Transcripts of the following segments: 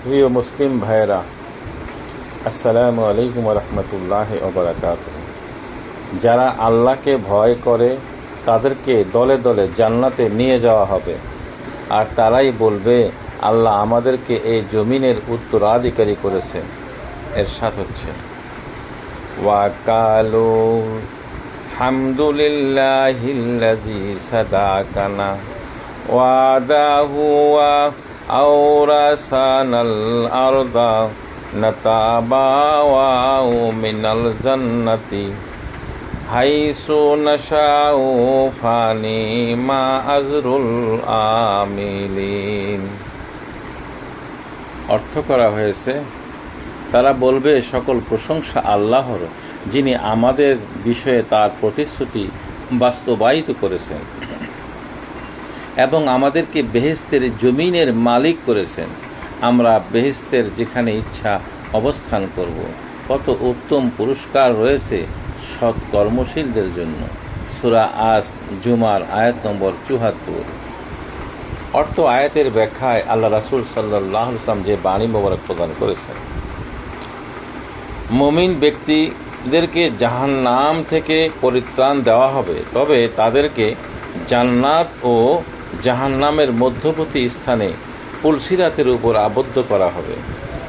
প্রিয় মুসলিম ভাইয়েরা, আসসালামু আলাইকুম রহমতুল্লাহি ওয়া বারাকাতুহু। যারা আল্লাহকে ভয় করে তাদেরকে দলে দলে জান্নাতে নিয়ে যাওয়া হবে, আর তারাই বলবে, আল্লাহ আমাদেরকে এই জমিনের উত্তরাধিকারী করেছে। এরশাদ হচ্ছে, ওয়াকালু হামদুলিল্লাহিল্লাযী সাদাকানা ওয়াদাহু ওয়া আওরাসানাল আরদা নাতাবাওয়াউ মিনাল জান্নাতি হাইসু নাশাউ ফানিমা আজরুল আমিলিন। অর্থ করা হয়েছে, তারা বলবে, সকল প্রশংসা আল্লাহর, যিনি আমাদের বিষয়ে তার প্রতিশ্রুতি বাস্তবায়িত করেছেন এবং আমাদেরকে বেহেশতের জমিনের মালিক করেছেন। আমরা বেহেশতের যেখানে ইচ্ছা অবস্থান করব। কত উত্তম পুরস্কার রয়েছে সৎ কর্মশীলদের জন্য। সূরা আস জুমার আয়াত নম্বর ৭৪। অর্থ আয়াতের ব্যাখ্যায় আল্লাহ রাসূল সাল্লাল্লাহু আলাইহি ওয়াসাল্লাম যে বাণী মোবারক প্রদান করেছেন, মুমিন ব্যক্তিদেরকে জাহান্নাম থেকে পরিত্রাণ দেওয়া হবে, তবে তাদেরকে জান্নাত ও জাহান্নামের মধ্যবর্তী স্থানে পুলসিরাতের উপর আবদ্ধ করা হবে।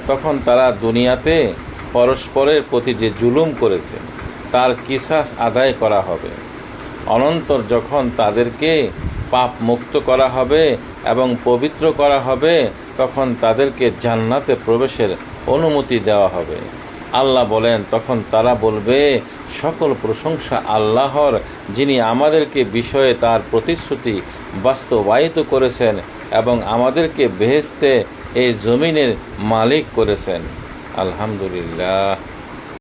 তখন তারা দুনিয়াতে পরস্পরের প্রতি যে জুলুম করেছে তার কিসাস আদায় করা হবে। অনন্তর যখন তাদেরকে পাপ মুক্ত করা হবে এবং পবিত্র করা হবে, তখন তাদেরকে জান্নাতে প্রবেশের অনুমতি দেওয়া হবে। আল্লাহ বলেন, তখন তারা বলবে, সকল প্রশংসা আল্লাহর, যিনি আমাদেরকে বিষয়ে তার প্রতিশ্রুতি বাস্তবায়িত করেছেন এবং আমাদেরকে বেহেশতে এই জমিনের মালিক করেছেন। আলহামদুলিল্লাহ।